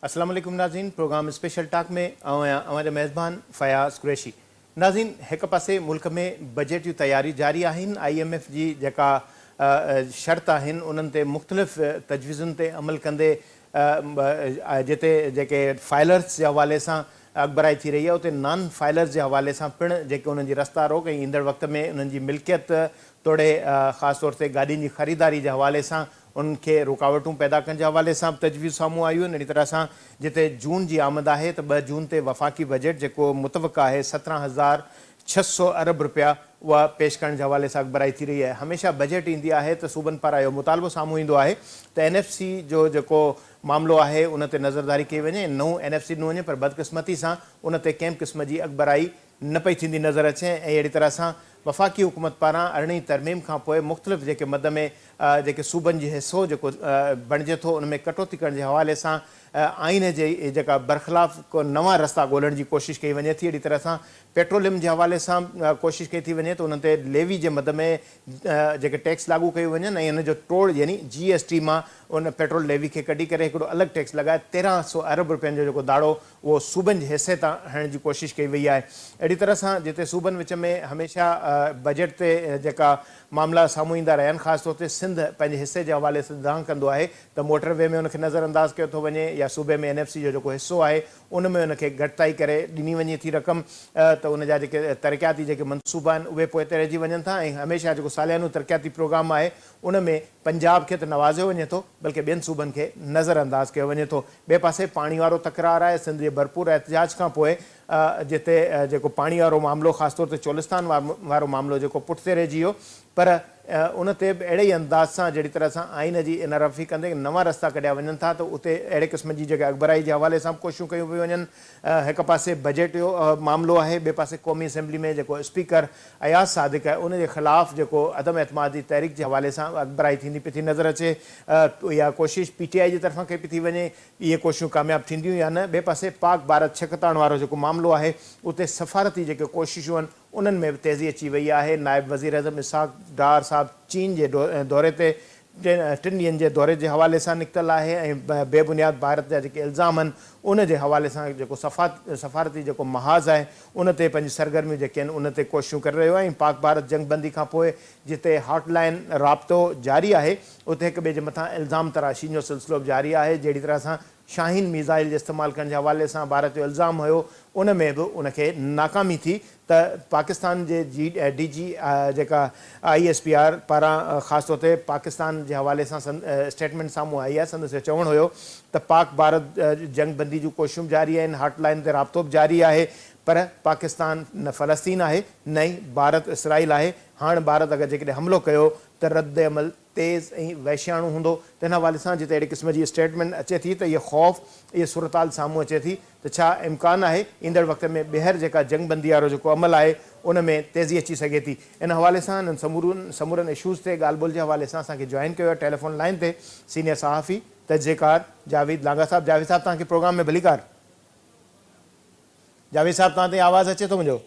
अस्सलाम वालेकुम नाज़रीन, प्रोग्राम स्पेशल टॉक में हमारे मेज़बान फ़याज़ कुरैशी। नाज़रीन, एक पासे मुल्क में बजट जी तैयारी जारी आहिनि। IMF जी जेका शर्त आहिनि उन्हनि ते मुख़्तलिफ़ तजवीज़ुनि ते अमल कंदे जिते जेके फाइलर्स जे हवाले सां अॻिबराई थी रही आहे, उते नॉन फाइलर्स जे हवाले सां पिणु जेके उन्हनि जी रस्ता रोक ऐं ईंदड़ वक़्त में उन्हनि जी मिल्कियत तोड़े ख़ासि तौर ते गाॾियुनि जी ख़रीदारी जे हवाले सां उनखे रुकावटूं पैदा करण जे हवाले सां तजवीज़ साम्हूं आयूं आहिनि। अहिड़ी तरह सां जिते जून जी आमद आहे त 2 जून ते वफ़ाक़ी बजट जेको मुतवक़ा आहे 17,600 अरब रुपया उहा पेश करण जे हवाले सां अॻिबराई थी रही आहे। हमेशह बजट ईंदी आहे त सूबनि पारां इहो मुतालबो साम्हूं ईंदो आहे त NFC जो जेको मामिलो आहे उन ते नज़रदारी कई वञे, नओं NFC न वञे, पर बदकिस्मती सां उन ते कंहिं क़िस्म जी अॻिबराई न पई थींदी नज़र अचे। ऐं अहिड़ी तरह सां वफ़ाक़ी हुकूमत पारां 18वीं तरमीम खां पोइ मुख़्तलिफ़ जेके मद में जेके सूबनि जी हिसो जेको बणिजे थो उन में कटौती करण जे हवाले सां आइन जे जेका बरख़िलाफ़ को नवां रस्ता ॻोल्हण जी कोशिशि कई वञे थी। अहिड़ी तरह सां पेट्रोलियम जे हवाले सां कोशिशि कई थी वञे त उन ते लेवी जे मद में जेके टैक्स लागू कयूं वञनि ऐं इन जो तोड़ यानी GST मां उन पेट्रोल लेवी खे कढी करे हिकिड़ो अलॻि टैक्स लॻाए 1300 अरब रुपयनि जो जेको दाड़ो उहो सूबनि जे हिसे तां हणण जी कोशिशि कई वई आहे। अहिड़ी तरह सां जिते सूबनि विच में हमेशह बजट ते जेका मामला साम्हूं ईंदा रहिया आहिनि, ख़ासि तौर ते सिंध पंहिंजे हिसे जे हवाले सां दांग कंदो आहे त मोटरवे में उनखे नज़रअंदाज़ कयो थो वञे या सूबे में NFC जो जेको हिसो आहे उन में उनखे घटिताई करे ॾिनी वञे थी रक़म त उन जा जेके तरक़ियाती जेके मनसूबा आहिनि उहे पोइ ते रहिजी वञनि था। ऐं हमेशह जेको सालियानो तरक़ियाती प्रोग्राम आहे उन में पंजाब खे त नवाज़ियो वञे थो बल्कि ॿियनि सूबनि खे नज़रअंदाज़ कयो वञे थो। ॿिए पासे पाणी वारो तकरार आहे। सिंध जे भरपूर एहतिजाज खां पोइ जिते जेको पाणी वारो मामिलो ख़ासि तौर ते चोलिस्तान वारो मामिलो जेको पुठिते रहिजी वियो, पर उन ते बि अहिड़े ई अंदाज़ सां जहिड़ी तरह सां आइन जी इन रफ़ी कंदे नवां रस्ता कढिया वञनि था त उते अहिड़े क़िस्म जी जेके अॻिबराई जे हवाले सां कोशिशूं कयूं पियूं वञनि। हिकु पासे बजट जो मामिलो आहे, ॿिए पासे क़ौमी असेंबली में जेको स्पीकर अयाज़ सादिक आहे उन जे ख़िलाफ़ु जेको अदम एतमादी तहरीक जे हवाले सां अॻिबराई थींदी पई थी नज़र अचे। इहा कोशिशि PTI जी तरफ़ां कई पई थी वञे, इहे कोशिशूं कामयाबु थींदियूं या न। ॿिए पासे पाक भारत छिकताइण वारो जेको मामिलो आहे उते सफ़ारती जेके कोशिशूं आहिनि उन्हनि में बि तेज़ी अची वई आहे। नायब वज़ीर अज़म इसहाक़ डार साहब चीन जे दौरे ते 3 ॾींहंनि जे दौरे जे हवाले सां निकितल आहे ऐं बेबुनियाद भारत जा जेके इल्ज़ाम आहिनि उन जे हवाले सां जेको सफ़ारती जेको महाज़ आहे उन ते पंहिंजी सरगर्मियूं जेके आहिनि उन ते कोशिशूं करे रहियो आहे। ऐं पाक भारत जंगबंदी खां पोइ जिते हॉटलाइन राब्तो जारी आहे उते हिक ॿिए जे मथां इल्ज़ाम तराशी जो सिलसिलो बि जारी आहे। जहिड़ी तरह सां शाहीन मिज़ाइल जे इस्तेमालु करण जे हवाले सां भारत जो इल्ज़ाम हुयो उन में बि उनखे नाकामी थी त पाकिस्तान जे DG जेका ISPR पारां ख़ासि तौर ते पाकिस्तान जे हवाले सां स्टेटमेंट साम्हूं आई आहे। संदसि चवणु हुयो त पाक भारत जंगबंदी जूं कोशिशूं जारी आहिनि, हॉटलाइन ते राब्तो बि जारी आहे, पर पाकिस्तान न फ़लस्तीन आहे न ई भारत इसराइल आहे। हाणे भारत अगरि जेकॾहिं हमिलो कयो त रद्द अमल तेज़ ऐं वैश्याणु हूंदो। त हिन हवाले सां जिते अहिड़ी क़िस्म जी स्टेटमेंट अचे थी त इहा ख़ौफ़ इहा सूरताल साम्हूं अचे थी त छा इम्कानु आहे ईंदड़ वक़्त में ॿीहर जेका जंगबंदी वारो जेको अमल आहे उन में तेज़ी अची सघे थी। इन हवाले सां हिननि समूरनि इशूज़ ते ॻाल्हि ॿोल जे हवाले सां असांखे जॉइन कयो आहे टेलीफोन लाइन ते सीनियर सहाफ़ी तजज़ेकार जावेद लांगा साहब। जावेद साहब तव्हांखे प्रोग्राम में भलीकार। जावेद साहब तव्हां ते आवाज़ अचे थो मुंहिंजो?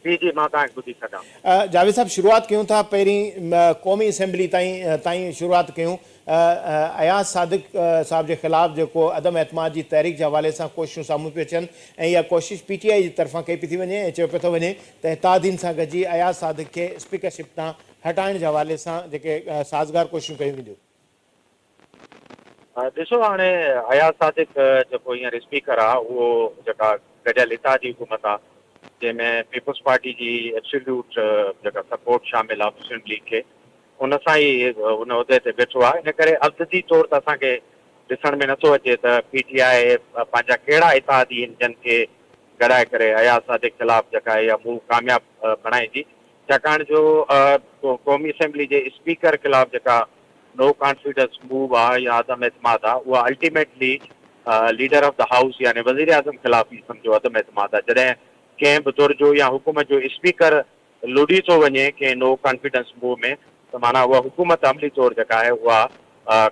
जी जी मां तव्हांखे ॿुधी सघां। जावेद साहब शुरूआत कयूं था पहिरीं क़ौमी असेंबली ताईं शुरूआत कयूं। अयाज़ सादिक साहब जे ख़िलाफ़ु जेको अदम एतमाद जी तहरीक जे हवाले सां कोशिशूं साम्हूं पियूं अचनि ऐं इहा कोशिशि PTI जी तरफ़ां कई पई थी वञे ऐं चयो पियो थो वञे त इत्तेहादीन सां गॾिजी अयाज़ सादिक खे स्पीकरशिप तां हटाइण जे हवाले सां जेके साज़गार कोशिशूं कयूं वेंदियूं। ॾिसो हाणे अयाज़ सादिक जेको हींअर स्पीकर आहे उहो जेका गॾियल इत्तेहादी हुकूमत आहे जंहिंमें पीपुल्स पार्टी जी एब्सोल्यूट जेका सपोर्ट शामिल आहे मुस्लिम लीग खे उन सां ई उन उहिदे ते वेठो आहे। इन करे अददी तौर ते असांखे ॾिसण में नथो अचे त PTI पंहिंजा कहिड़ा इत्तेहादी आहिनि जिन खे गॾाए करे अयाज़ सादिक ख़िलाफ़ु जेका इहा मूव कामयाबु बणाईंदी। छाकाणि जो क़ौमी असेंबली जे स्पीकर ख़िलाफ़ु जेका नो कॉन्फिडेंस मूव आहे या अदम एतमाद आहे उहा ultimately leader of the house यानी वज़ीर आज़म ख़िलाफ़ु ई सम्झो अदम एतमाद आहे। जॾहिं कंहिं बि दौर जो या हुकूमत जो स्पीकर लुॾी थो वञे कंहिं नो कॉन्फिडेंस मूव में त माना उहा हुकूमत अमली तौरु जेका आहे उहा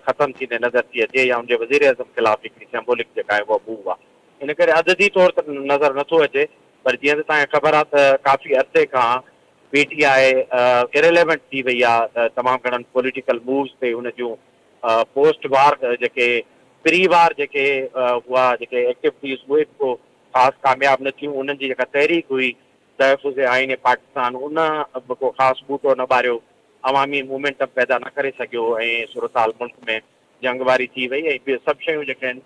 ख़तमु थींदे नज़र थी अचे या उनजे वज़ीर आज़म ख़िलाफ़ु हिकिड़ी सिंबॉलिक जेका आहे उहा मूव आहे। इन करे अददी तौरु ते नज़र नथो अचे, पर जीअं त तव्हांखे ख़बर आहे त काफ़ी अरसे खां PTI इरेलेवेंट थी वई आहे तमामु घणनि पॉलिटिकल मूव्स ते हुन जूं पोस्ट वार जेके प्री वार जेके हुआ जेके एक्टिविटीज़ उहे को ख़ासि कामयाबु न थियूं उन्हनि जी जेका तहरीक हुई तहफ़ुज़ आइन पाकिस्तान उन को ख़ासि ॿूटो न ॿारियो अवामी मूवमेंट पैदा न करे सघियो ऐं सूरत मुल्क में जंग वारी थी वई ऐं ॿियो सभु शयूं जेके आहिनि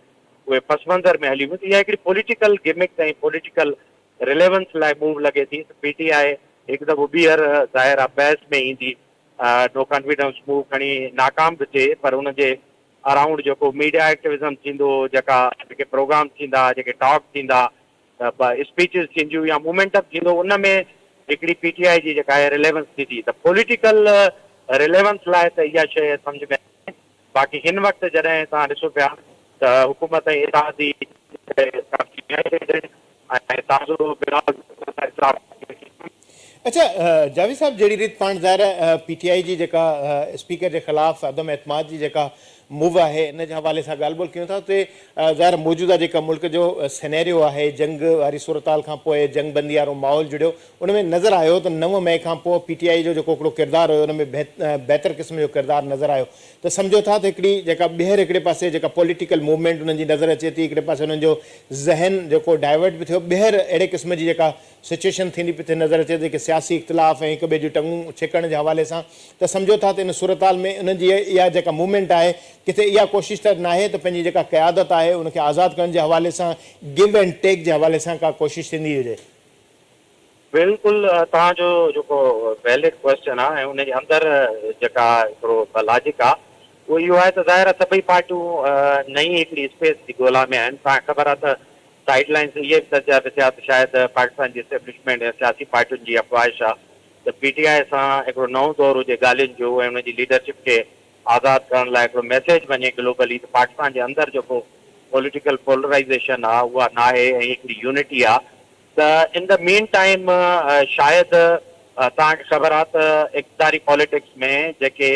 उहे पसमंज़र में हली वयूं। इहा हिकिड़ी पॉलिटिकल गिमिक ऐं पॉलिटिकल रिलेवेंस लाइ मूव लॻे थी त PTI हिकु दफ़ो ॿीहर ज़ाहिर आहे बहस में ईंदी नो कॉन्फिडेंस मूव खणी नाकाम बि थिए पर हुनजे अराउंड जेको मीडिया एक्टिविज़म थींदो जेके प्रोग्राम थींदा जेके टॉक थींदा स्पीचिस थींदियूं या मोमेंटम थींदो उन में हिकिड़ी PTI जी जेका आहे रिलेवेंस थींदी त पॉलिटिकल रिलेवेंस लाइ त इहा शइ सम्झ में बाक़ी हिन वक़्तु जॾहिं तव्हां ॾिसो पिया त हुकूमत ऐं इतिहादी ऐं ताज़ो अच्छा जावेद साहब जहिड़ी रीति पाण ज़ाहिर PTI जी जेका स्पीकर जे ख़िलाफ़ अदम एतमाद जी जेका मूव आहे इन जे हवाले सां ॻाल्हि ॿोल कयूं था उते ज़ाहिर मौजूदा जेका मुल्क जो सिनेरियो आहे जंग वारी सूरताल खां पोइ जंग बंदी वारो माहौल जुड़ियो उन में नज़र आयो त 9 मई खां पोइ PTI जो जेको हिकिड़ो किरदारु हुयो उन में बहितर क़िस्म जो किरदारु नज़र आयो त सम्झो था त हिकिड़ी जेका ॿीहर हिकिड़े पासे जेका पॉलिटिकल मूवमेंट उन्हनि जी नज़र अचे थी हिकिड़े पासे उन्हनि जो ज़हन जेको डाइवर्ट बि थियो ॿीहर अहिड़े क़िस्म जी जेका सिचुएशन थींदी पई थिए नज़र अचे थी कि सियासी इख़्तिलाफ़ ऐं हिक ॿिए जूं टंगूं छिकण जे हवाले सां त सम्झो था त इन सूरताल में उन्हनि जी इहा जेका मूवमेंट आहे किथे इहा कोशिशि त नाहे त पंहिंजी जेका क़यादत आहे उनखे आज़ादु करण जे हवाले सां गिव एंड टेक जे हवाले सां का कोशिशि थींदी हुजे। बिल्कुलु तव्हांजो जेको वैलिड क्वेश्चन आहे ऐं उनजे अंदरि जेका हिकिड़ो लॉजिक आहे उहो इहो आहे त ज़ाहिर आहे सभई पार्टियूं नई हिकिड़ी स्पेस जी ॻोल्हा में आहिनि। तव्हांखे ख़बर आहे त साइड लाइन्स इहे बि चर्चा बि थिया त शायदि पाकिस्तान जी एस्टेब्लिशमेंट या सियासी पार्टियुनि जी अफ़वाहिश आहे त PTI सां हिकिड़ो नओं दौरु हुजे ॻाल्हियुनि जो ऐं उनजी लीडरशिप खे आज़ादु करण लाइ हिकिड़ो मैसेज वञे ग्लोबली त पाकिस्तान जे अंदरि जेको पॉलिटिकल पोलराइज़ेशन आहे उहा न आहे ऐं हिकिड़ी यूनिटी आहे त इन द मेन टाइम शायदि तव्हांखे ख़बर आहे त इक़्तिदारी पॉलिटिक्स में जेके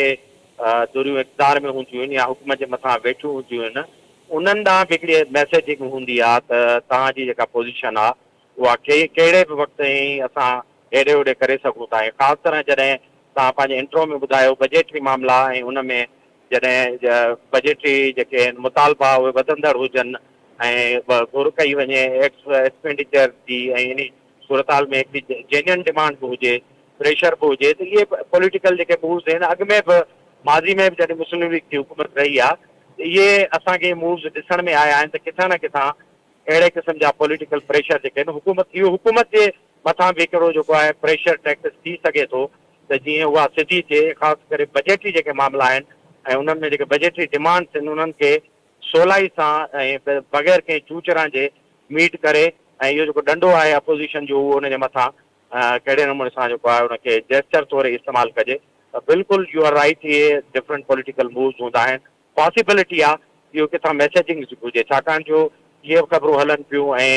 दुरियूं इक़्तिदार में हूंदियूं आहिनि या हुकूमत जे मथां वेठियूं हूंदियूं आहिनि उन्हनि ॾांहुं बि हिकिड़ी मैसेजिंग हूंदी आहे त तव्हांजी जेका पोज़ीशन आहे उहा कहिड़े बि वक़्तु ई असां हेॾे होॾे करे सघूं था ऐं ख़ासि तरह जॾहिं तव्हां पंहिंजे इंट्रो में ॿुधायो बजेटरी मामला ऐं उन में जॾहिं बजेटरी जेके आहिनि मुतालबा उहे वधंदड़ हुजनि ऐं घुर कई वञे एक्सपेंडिचर जी ऐं इन सूरताल में हिकिड़ी जेन्युइन डिमांड बि हुजे प्रेशर बि हुजे त इहे पॉलिटिकल जेके मूव्स आहिनि अॻु में बि माज़ी में बि जॾहिं मुस्लिम लीग जी हुकूमत रही आहे त इहे असांखे मूव्स ॾिसण में आया आहिनि त किथां न किथां अहिड़े क़िस्म जा पॉलिटिकल प्रेशर जेके आहिनि हुकूमत जे मथां बि हिकिड़ो जेको आहे प्रेशर टैक्स थी सघे थो त जीअं उहा सिधी थिए ख़ासि करे बजेटरी जेके मामला आहिनि ऐं उन्हनि में जेके बजेटरी डिमांड्स आहिनि उन्हनि खे सवलाई सां ऐं बग़ैर कंहिं चूचरां जे मीट करे ऐं इहो जेको डंडो आहे अपोज़िशन जो उहो उनजे मथां कहिड़े नमूने सां जेको आहे उनखे जेस्चर तौरु इस्तेमालु कजे त बिल्कुलु यू आर राइट इहे डिफरेंट पॉलिटिकल मूव्स हूंदा आहिनि पॉसिबिलिटी आहे इहो किथां मैसेजिंग हुजे छाकाणि जो इहे ख़बरूं हलनि पियूं ऐं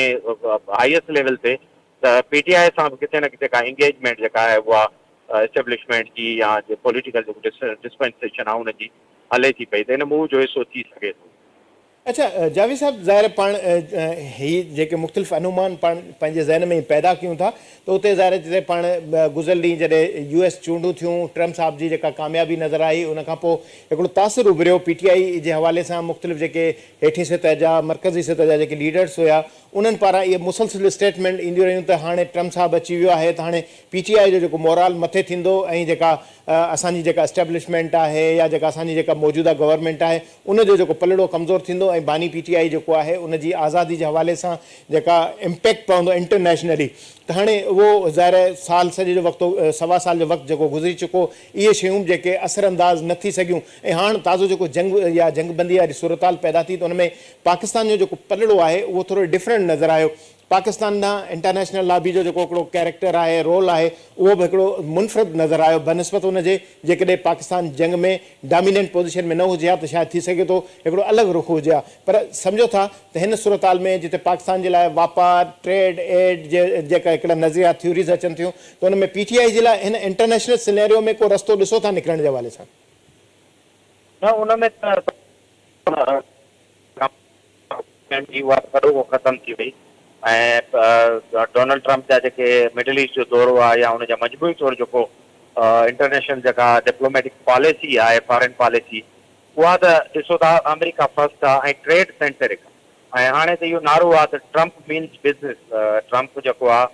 हाईएस्ट लेवल ते त PTI सां बि किथे न किथे का इंगेजमेंट जेका आहे उहा एस्टेब्लिशमेंट जी या पॉलिटिकल जेको डिस्पेंसेशन आहे उनजी हले थी पई त हिन मूव जो हिसो थी सघे थो। अच्छा जावेद साहब ज़ाहिर पाण ही जेके मुख़्तलिफ़ अनुमान पाण पंहिंजे ज़हन में पैदा कयूं था त उते ज़ाहिर जिते पाण गुज़िरियल ॾींहुं जॾहिं US चूंडूं थियूं ट्रम्प साहब जी जेका कामयाबी नज़र आई उनखां पोइ हिकिड़ो तासिर उभरियो PTI जे हवाले सां मुख़्तलिफ़ जेके हेठि सतह जा मर्कज़ी सतह जा जेके लीडर्स हुया उन्हनि पारां इहे मुसलसिल स्टेटमेंट ईंदियूं रहियूं त हाणे ट्रम्प साहब अची वियो आहे त हाणे PTI जो जेको मोराल मथे थींदो ऐं जेका असांजी जेका एस्टेब्लिशमेंट आहे या जेका असांजी जेका मौजूदा गवर्नमेंट आहे उनजो जेको पलड़ो कमज़ोर थींदो ऐं बानी PTI जेको आहे उनजी आज़ादी जे हवाले सां जेका इम्पैक्ट पवंदो इंटरनेशनली त हाणे उहो ज़ाहिर साल सॼे जो वक़्तु सवा साल जो वक़्तु जेको गुज़री चुको इहे शयूं जेके असरअंदाज़ न थी सघियूं ऐं हाणे ताज़ो जेको जंग या जंगबंदी वारी सूरताल पैदा थी त उन में पाकिस्तान जो जेको पलड़ो आहे उहो थोरो डिफरेंट नज़र आयो। पाकिस्तान ॾांहुं इंटरनेशनल लॉबी जो जेको हिकिड़ो कैरेक्टर आहे रोल आहे उहो बि हिकिड़ो मुनफ़रिद नज़र आयो बनस्बत हुनजे जेकॾहिं पाकिस्तान जंग में डोमिनेंट पोज़ीशन में न हुजे हा त शायदि थी सघे थो हिकिड़ो अलॻि रुख हुजे हा पर सम्झो था त हिन सूरताल में जिते पाकिस्तान जे लाइ वापारु ट्रेड एड जेका हिकिड़ा नज़रिया थ्योरीज़ अचनि थियूं त उन में PTI जे लाइ हिन इंटरनेशनल सिनेरियो में को रस्तो ॾिसो था निकिरण जे हवाले सां? न उन में त ख़तमु थी वई ऐं डोनाल्ड ट्रम्प जा जेके मिडल ईस्ट जो दौरो आहे या हुनजा मजबूरी तौरु जेको इंटरनेशनल जेका डिप्लोमेटिक पॉलिसी आहे फॉरेन पॉलिसी उहा त ॾिसो था अमेरिका फर्स्ट आहे ऐं ट्रेड सेंटरिक ऐं हाणे त इहो नारो आहे त ट्रम्प मीन्स बिज़नेस। ट्रम्प जेको आहे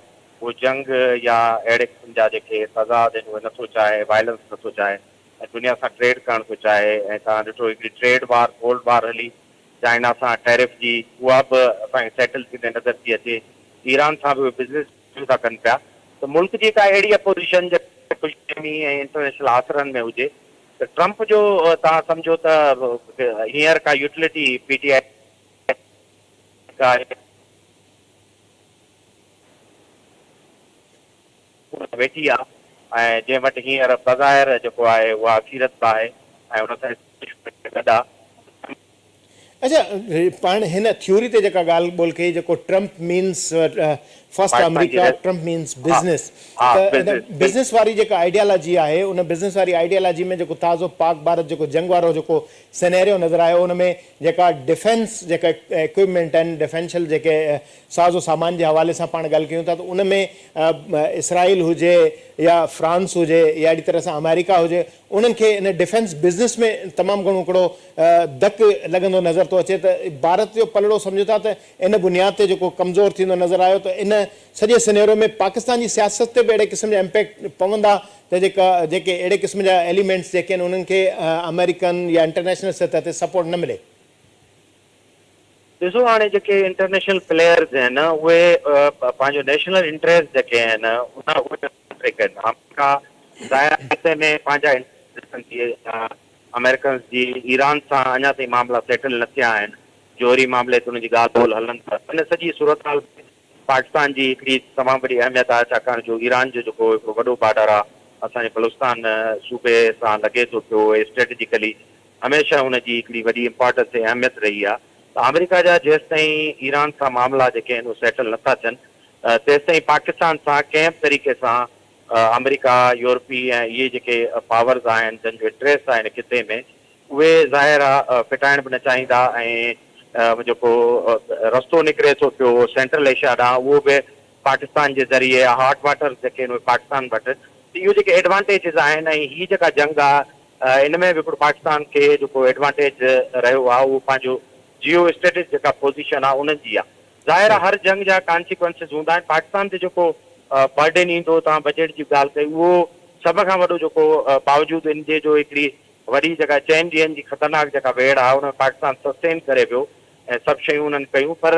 उहो जंग या अहिड़े क़िस्म जा जेके तज़ाद आहिनि उहे नथो चाहे, वायलेंस नथो चाहे ऐं दुनिया सां ट्रेड करणु थो चाहे। ऐं तव्हां ॾिठो हिकिड़ी ट्रेड वार कोल्ड वार हली चाइना सां टैरिफ जी, उहा बि असांखे सेटल थींदे नज़र थी अचे। ईरान सां बि बिज़नेस था कनि पिया। त मुल्क जी का अहिड़ी अपोज़िशन जेके ख़ुशफ़हमी ऐं इंटरनेशनल आसरनि में हुजे त ट्रम्प जो तव्हां सम्झो त हींअर का यूटिलिटी पीटीआई वेठी आहे ऐं जंहिं वटि हींअर बग़ैर जेको आहे उहा असीरत आहे ऐं उन सां गॾु आहे। अच्छा, पाण हिन थ्योरी ते जेका ॻाल्हि ॿोल कई जेको Trump means first America, Trump means business, त बिज़नेस वारी जेका आइडियालॉजी आहे उन बिज़नेस वारी आइडियालॉजी में जेको ताज़ो पाक भारत जेको जंग वारो जेको सिनेरियो नज़र आयो उन में जेका डिफेंस जेका इक्विपमेंट आहिनि, डिफेंशियल जेके साज़ो सामान जे हवाले सां पाण ॻाल्हि कयूं था त उन में इसराइल हुजे या फ्रांस हुजे या अहिड़ी तरह सां अमेरिका हुजे, उन्हनि खे इन डिफेंस बिज़नेस में तमामु घणो हिकिड़ो धकु लॻंदो नज़र थो अचे। त भारत जो पलड़ो सम्झो था त इन बुनियाद ते जेको कमज़ोर थींदो नज़र आयो त इन सॼे सिनेरियो में पाकिस्तान जी सियासत ते बि अहिड़े क़िस्म जा इम्पैक्ट पवंदा त जेके अहिड़े क़िस्म जा एलिमेंट्स जेके आहिनि उन्हनि खे अमेरिकन या इंटरनेशनल सतह ते सपोर्ट न मिले। ॾिसो हाणे जेके इंटरनेशनल प्लेयर्स आहिनि उहे पंहिंजो नेशनल इंट्रस्ट जेके आहिनि अमेरिका ज़ाहिर में पंहिंजा अमेरिकन जी ईरान सां अञा ताईं मामला सेटल न थिया आहिनि। जोहरी मामले ते हुनजी ॻाल्हि ॿोल हलनि था। इन सॼी सूरत हाल पाकिस्तान जी हिकिड़ी तमामु वॾी अहमियत आहे छाकाणि जो ईरान जो जेको हिकिड़ो वॾो बॉर्डर आहे असांजे बलूचिस्तान सूबे सां लॻे थो पियो। स्ट्रेटेजिकली हमेशह हुनजी हिकिड़ी वॾी इंपॉर्टेंस ऐं अहमियत रही आहे। त अमेरिका जा जेसि ताईं ईरान सां मामला जेके आहिनि उहे सेटल नथा थियनि तेसि ताईं पाकिस्तान सां कंहिं बि तरीक़े सां अमेरिका, यूरोपी ऐं इहे जेके पावर्स आहिनि जंहिंजो इंट्रस्ट आहे हिन खिते में उहे ज़ाहिर आहे फिटाइण बि न चाहींदा। ऐं जेको रस्तो निकिरे थो पियो सेंट्रल एशिया ॾांहुं उहो बि पाकिस्तान जे ज़रिए हॉट वाटर जेके आहिनि उहे पाकिस्तान वटि। त इहो जेके एडवांटेजिस आहिनि ऐं हीअ जेका जंग आहे इन में बि हिकिड़ो पाकिस्तान खे जेको एडवांटेज रहियो आहे उहो पंहिंजो जियो स्टेटिस जेका पोज़ीशन आहे उन्हनि जी आहे। ज़ाहिर आहे हर जंग जा कॉन्सिक्वेंसिस हूंदा आहिनि। पाकिस्तान ते जेको बर्डन ईंदो, तव्हां बजट जी ॻाल्हि कई, उहो सभ खां वॾो जेको बावजूदि इन जे जो हिकिड़ी वॾी जेका चइनि ॾींहंनि जी ख़तरनाक जेका वेड़ आहे उन में पाकिस्तान सस्टेन करे पियो ऐं सभु शयूं उन्हनि कयूं। पर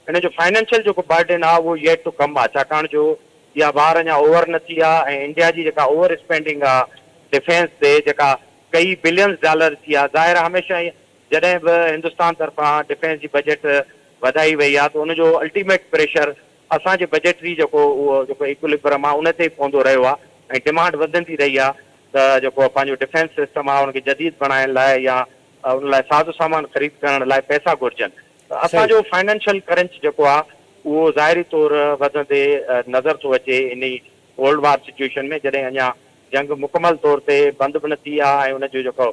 इन जो फाइनेंशियल जेको बर्डन आहे उहो येट टू कम आहे छाकाणि जो इहा वार अञा ओवर न थी आहे ऐं इंडिया जी जेका ओवर स्पेंडिंग आहे डिफेंस ते जेका कई बिलियंस डॉलर थी आहे। ज़ाहिर आहे हमेशह जॾहिं बि हिंदुस्तान तरफ़ां डिफेंस जी बजट वधाई वई आहे त उनजो अल्टीमेट प्रेशर असांजे बजटरी जेको उहो जेको इक्विलिब्रियम आहे उन ते पवंदो रहियो आहे ऐं डिमांड वधंदी रही आहे त जेको पंहिंजो डिफेंस सिस्टम आहे उनखे जदीद बणाइण लाइ या उन लाइ साज़ो सामान ख़रीद करण लाइ पैसा घुरिजनि। त असांजो फाइनेंशियल करंच जेको आहे उहो ज़ाहिरी तौरु वधंदे नज़र थो अचे इन कोल्ड वार सिचुएशन में जॾहिं अञा जंग मुकमल तौर ते बंदि बि न थी आहे ऐं उनजो जेको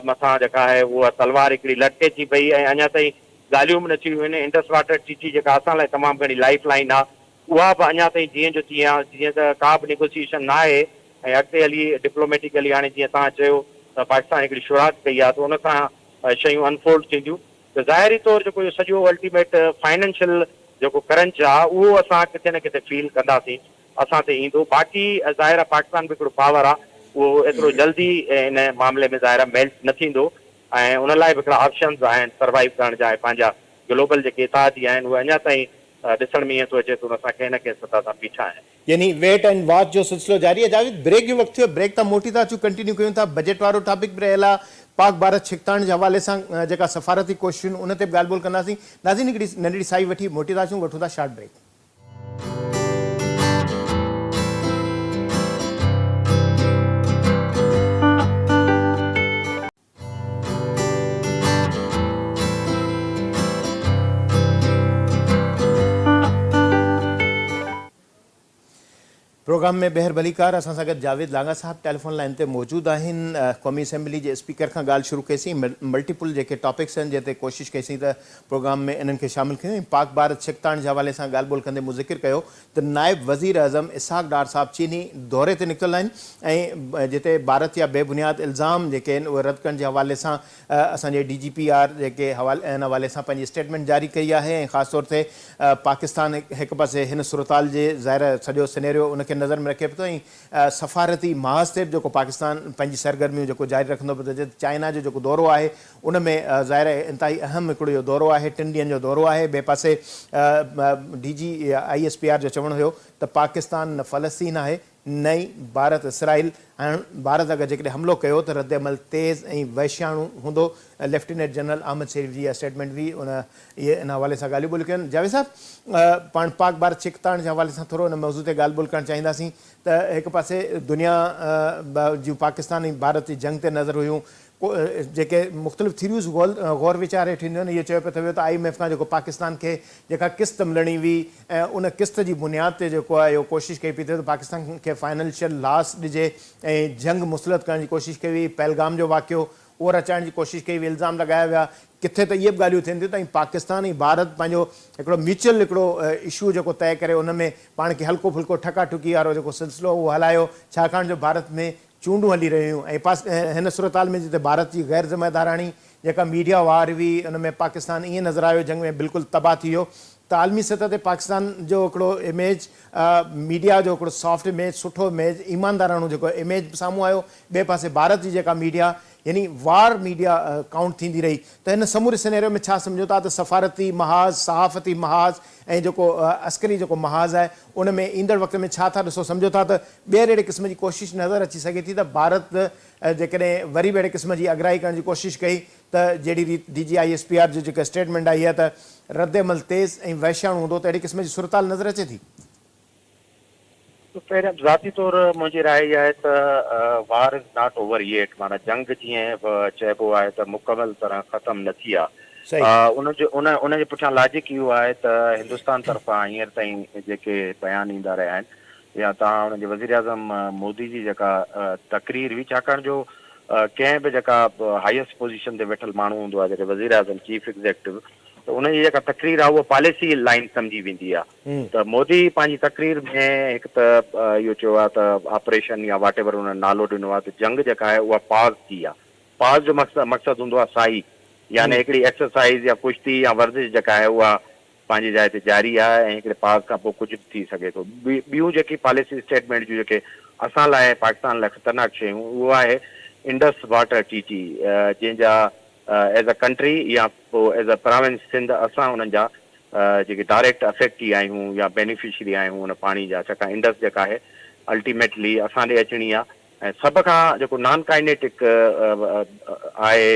मथां जेका आहे उहा तलवार हिकिड़ी लटके थी पई ऐं अञा ताईं ॻाल्हियूं बि न थियूं आहिनि। इंडस वाटर ट्रीटी जेका असां लाइ तमामु घणी लाइफ लाइन आहे उहा बि अञा ताईं जीअं जो तीअं जीअं त का बि नेगोसिएशन न आहे ऐं अॻिते हली डिप्लोमेटिकली हाणे जीअं तव्हां चयो त पाकिस्तान हिकिड़ी शुरूआति कई आहे त उन सां शयूं अनफोल्ड थींदियूं। त ज़ाहिरी तौरु जेको इहो सॼो अल्टीमेट फाइनेंशियल जेको करंच आहे उहो असां किथे न किथे फील कंदासीं, असां ते ईंदो। बाक़ी ज़ाहिर आहे पाकिस्तान बि हिकिड़ो पावर आहे, उहो एतिरो जल्दी इन मामले में ज़ाहिर मेल्ट न थींदो ऐं उन लाइ बि हिकिड़ा ऑप्शन्स आहिनि सर्वाइव करण जा। पंहिंजा ग्लोबल जेके इतादी आहिनि उहे अञा ताईं ॾिसण में ईअं थो अचे त उन सां कंहिं न कंहिं सतह सां पीछा आहिनि। यानी वेट एंड वॉच जो सिलसिलो जारी आहे। जावेद, ब्रेक जो वक़्तु थियो, ब्रेक तां मोटी था अचूं, कंटिन्यू कयूं था। बजट वारो टॉपिक बि रहियल आहे, पाक भारत छिकताइण जे हवाले सां जेका सफ़ारती कोशिशूं उन ते बि ॻाल्हि ॿोल कंदासीं। नाज़रीन, हिकिड़ी नंढड़ी साई वठी मोटी था अचूं, वठूं था शॉर्ट ब्रेक। प्रोग्राम में बेहर भलीकार असां सां गॾु जावेद लांगा साहब टेलीफोन लाइन ते मौजूदु आहिनि। क़ौमी असेंबली जे स्पीकर खां ॻाल्हि शुरू कईसीं, मल्टीपल जेके टॉपिक्स आहिनि जंहिं ते कोशिशि कईसीं त प्रोग्राम में इन्हनि खे शामिलु कयूं। पाक भारत छिकताण जे हवाले सां ॻाल्हि ॿोल कंदे मूं ज़िक्र कयो त नायब वज़ीर अज़म इसहाक़ डार साहब चीनी दौरे ते निकितल आहिनि ऐं जिते भारत या बेबुनियाद इल्ज़ाम जेके आहिनि उहे रद्द करण जे हवाले सां असांजे DGPR जेके हिन हवाले सां पंहिंजी स्टेटमेंट जारी कई आहे ऐं ख़ासि तौर ते पाकिस्तान हिकु पासे हिन सूरताल जे ज़ाहिर सॼो सिनेरियो उनखे नज़र में रखे पियो ऐं सफ़ारती महाज़ ते जेको पाकिस्तान पंहिंजी सरगर्मियूं जेको जारी रखंदो पियो त चाइना जो जेको दौरो आहे उन में ज़ाहिर इंतिहाई अहम हिकिड़ो इहो दौरो आहे, 3 ॾींहंनि जो दौरो आहे। ॿिए पासे ISPR जो चवणु हुयो त पाकिस्तान न फ़लस्तीन आहे न ई भारत इसराइल। हाणे भारत अगरि जेकॾहिं हमिलो कयो त रद्द अमल तेज़ ऐं वहशियाणु हूंदो। लेफ्टिनेंट जनरल अहमद शरीफ़ जी स्टेटमेंट बि इहे इन हवाले सां ॻाल्हियूं ॿोलियूं कयूं। जावेद साहब, पाण पाक भारत छिकताण जे हवाले सां थोरो हिन मौज़ू ते ॻाल्हि ॿोल करणु चाहींदासीं त हिकु पासे दुनिया जूं पाकिस्तान ऐं भारत जी जंग ते नज़र हुयूं, जेके मुख़्तलिफ़ थीरियूं गौर वीचार हेठि ईंदियूं आहिनि। इहो चयो पियो त IMF खां जेको पाकिस्तान खे जेका क़िस्त मिलणी हुई ऐं उन क़िस्त जी बुनियाद ते जेको आहे इहो कोशिशि कई पई थिए त पाकिस्तान खे फाइनेंशियल लॉस ॾिजे ऐं जंग मुसलत करण जी कोशिशि कई हुई। पहलगाम जो वाक़ियो उहो रचाइण जी कोशिशि कई हुई, इल्ज़ाम लॻाया विया। किथे त इहे बि ॻाल्हियूं थियनि थियूं त पाकिस्तान ऐं भारत पंहिंजो हिकिड़ो म्यूचुअल हिकिड़ो इशू जेको तइ करे उन में पाण खे हल्को फुल्को ठका ठुकी वारो जेको सिलसिलो उहो हलायो, छाकाणि जो भारत में चूंडूं हली रहियूं ऐं हिन सूरताल में जिते भारत जी गैर ज़िम्मेदाराणी जेका मीडिया वार हुई उन में पाकिस्तान ईअं नज़र आयो जंग में बिल्कुलु तबाह थी वियो। त आलमी सतह ते पाकिस्तान जो हिकिड़ो इमेज, मीडिया जो हिकिड़ो सॉफ्ट इमेज, सुठो इमेज, ईमानदाराणो जेको इमेज साम्हूं आयो। ॿिए पासे भारत जी जेका मीडिया यानी वार मीडिया काउंट थींदी रही। त हिन समूरे सिनेरियो में छा सम्झो था त सफ़ारती महाज़, सहाफ़ती महाज़ ऐं जेको अस्करी जेको महाज़ आहे उन में ईंदड़ वक़्त में छा था ॾिसो? सम्झो था त ॿीहर अहिड़े क़िस्म जी कोशिशि नज़र अची सघे थी त भारत जेकॾहिं वरी बि अहिड़े क़िस्म जी अगराई करण जी कोशिशि कई त जहिड़ी DG ISPR जो जेका स्टेटमेंट आई आहे त रद्द अमल तेज़ ऐं वहशियाणु हूंदो, त अहिड़ी क़िस्म जी सूरताल नज़र अचे थी? तो पहिरियों ज़ाती तौर मुंहिंजी राय इहा आहे त वार इज़ नॉट ओवर येट, माना जंग जीअं चइबो आहे त मुकमल तरह ख़तमु न थी आहे। उनजे पुठियां लॉजिक इहो आहे त हिंदुस्तान तरफ़ां हींअर ताईं जेके बयान ईंदा रहिया आहिनि या तव्हां हुनजे वज़ीर आज़म मोदी जी जेका तक़रीर हुई, छाकाणि जो कंहिं बि जेका हाईएस्ट पोज़ीशन ते वेठल माण्हू हूंदो आहे जेके वज़ीर आज़म चीफ एग्ज़ेक्टिव, त उनजी जेका तक़रीर आहे उहा पॉलिसी लाइन सम्झी वेंदी आहे। त मोदी पंहिंजी तक़रीर में हिकु त इहो चयो आहे त ऑपरेशन या वाट एवर हुन नालो ॾिनो आहे त जंग जेका आहे उहा पाज़ थी आहे। पाज़ जो मक़सदु हूंदो आहे साई, यानी हिकिड़ी एक्सरसाइज़ या कुश्ती या वर्ज़िश जेका आहे उहा पंहिंजी जाइ ते जारी आहे ऐं हिकिड़े पाज़ खां पोइ कुझु बि थी सघे थो। ॿियूं जेकी पॉलिसी स्टेटमेंट जूं जेके असां लाइ पाकिस्तान लाइ ख़तरनाक शयूं उहो आहे इंडस वाटर ट्रीटी, जंहिंजा एज़ अ कंट्री या पोइ एज़ अ प्रोविंस सिंध असां उन्हनि जा जेके डायरेक्ट अफेक्टी आहियूं या बेनिफिशरी आहियूं उन पाणी जा। छाकाणि इंडस जेका आहे अल्टीमेटली असां ॾे अचणी आहे ऐं सभ खां जेको नॉन काइनेटिक आहे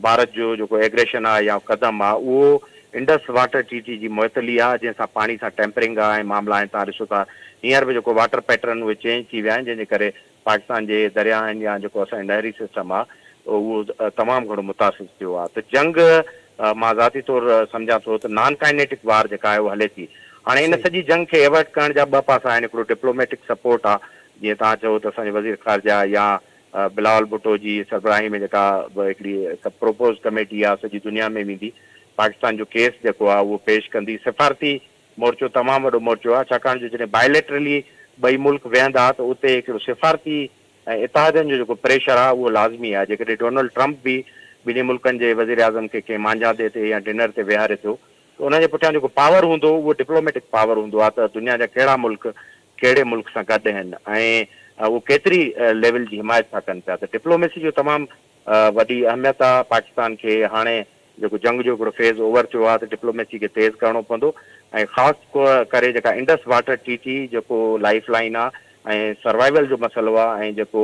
भारत जो जेको एग्रेशन आहे या क़दम आहे उहो इंडस वाटर ट्रीटी जी मुअतली आहे, जंहिंसां पाणी सां टेम्परिंग आहे ऐं मामला आहिनि। तव्हां ॾिसो था हींअर बि जेको वाटर पैटर्न उहे चेंज थी विया आहिनि, जंहिंजे करे पाकिस्तान जे दरिया आहिनि या जेको असांजो नहरी सिस्टम आहे उहो तमामु घणो मुतासिर थियो आहे। त जंग मां ज़ाती तौर सम्झां थो त नॉन काइनेटिक वार जेका आहे उहा हले थी। हाणे इन सॼी जंग खे एवर्ट करण जा ॿ पासा आहिनि। हिकिड़ो डिप्लोमेटिक सपोर्ट आहे, जीअं तव्हां चओ त असांजे वज़ीर ख़ारजा या बिलावल भुट्टो जी सरबराही में जेका हिकिड़ी प्रोपोज़ कमेटी आहे सॼी दुनिया में वेंदी, पाकिस्तान जो केस जेको आहे उहो पेश कंदी। सिफ़ारती मोर्चो तमामु वॾो मोर्चो आहे, छाकाणि जो जॾहिं बायोलेटरली ॿई मुल्क वेहंदा त उते हिकिड़ो सिफ़ारती ऐं इतिहादनि जो जेको प्रेशर आहे उहो लाज़मी आहे। जेकॾहिं डोनाल्ड ट्रंप बि ॿिन्ही मुल्कनि जे वज़ीर आज़म खे कंहिं मांझादे ते या डिनर ते विहारे थो त उनजे पुठियां जेको पावर हूंदो उहो डिप्लोमेटिक पावर हूंदो आहे त दुनिया जा कहिड़ा मुल्क कहिड़े मुल्क सां गॾु आहिनि ऐं उहो केतिरी लेवल जी हिमायत था कनि पिया। त डिप्लोमेसी जो तमामु वॾी अहमियत आहे पाकिस्तान खे। हाणे जेको जंग जो हिकिड़ो फेज़ ओवर थियो आहे त डिप्लोमेसी खे तेज़ करिणो पवंदो ऐं ख़ासि करे जेका इंडस वाटर ट्रीटी जेको लाइफ लाइन आहे ऐं सर्वाइवल जो मसइलो आहे ऐं जेको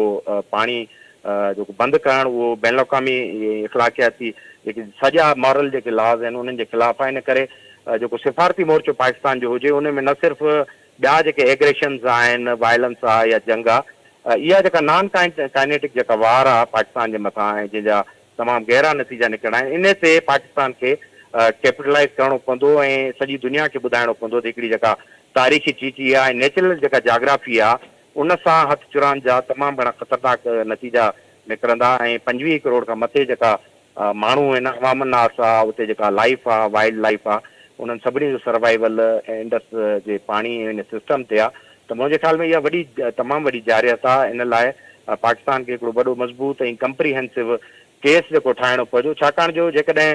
पाणी जेको बंदि करणु उहो बैन अवी इख़लाक़ियाती जेके सॼा मॉरल जेके लॉज़ आहिनि उन्हनि जे ख़िलाफ़ु आहे। इन करे जेको सिफ़ारती मोर्चो पाकिस्तान जो हुजे उन में न सिर्फ़ु ॿिया जेके एग्रेशन्स आहिनि, वायलेंस आहे या जंग आहे, इहा जेका नॉन काइनेटिक जेका वार आहे पाकिस्तान जे मथां ऐं जंहिंजा तमामु गहरा नतीजा निकिरणा आहिनि, इन ते पाकिस्तान खे कैपिटलाइज़ करिणो पवंदो ऐं सॼी दुनिया खे ॿुधाइणो पवंदो त हिकिड़ी जेका तारीख़ी चीज़ आहे ऐं नेचुरल जेका जाग्राफी आहे उन सां हथ चुराइण जा तमामु घणा ख़तरनाक नतीजा निकिरंदा ऐं 25 करोड़ खां मथे जेका माण्हू आहिनि अवाम नास आहे, उते जेका लाइफ आहे, वाइल्ड लाइफ आहे, उन्हनि सभिनी जो सर्वाइवल इंडस जे पाणी इन सिस्टम ते आहे। त मुंहिंजे ख़्याल में इहा वॾी तमामु वॾी जारियत आहे। इन लाइ पाकिस्तान खे हिकिड़ो वॾो मज़बूत ऐं कंप्रीहेंसिव केस जेको ठाहिणो पवंदो, छाकाणि जो जेकॾहिं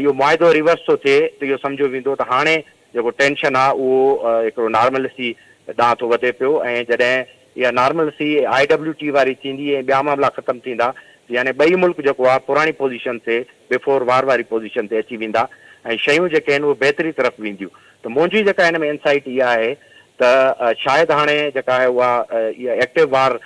इहो मुआइदो रिवर्स थो थिए त इहो सम्झो वेंदो त हाणे जेको टेंशन आहे उहो हिकिड़ो नॉर्मलिसी ॾांहुं थो वधे पियो ऐं जॾहिं इहा नॉर्मलिसी IWT वारी थींदी ऐं ॿिया मामला ख़तमु थींदा यानी ॿई मुल्क जेको आहे पुराणी पोज़ीशन ते बिफोर वार वारी पोज़ीशन ते अची वेंदा ऐं शयूं जेके आहिनि उहे बहितरी तरफ़ वेंदियूं। त मुंहिंजी जेका हिन में इनसाइट इहा आहे त शायदि हाणे जेका आहे उहा इहा एक्टिव वार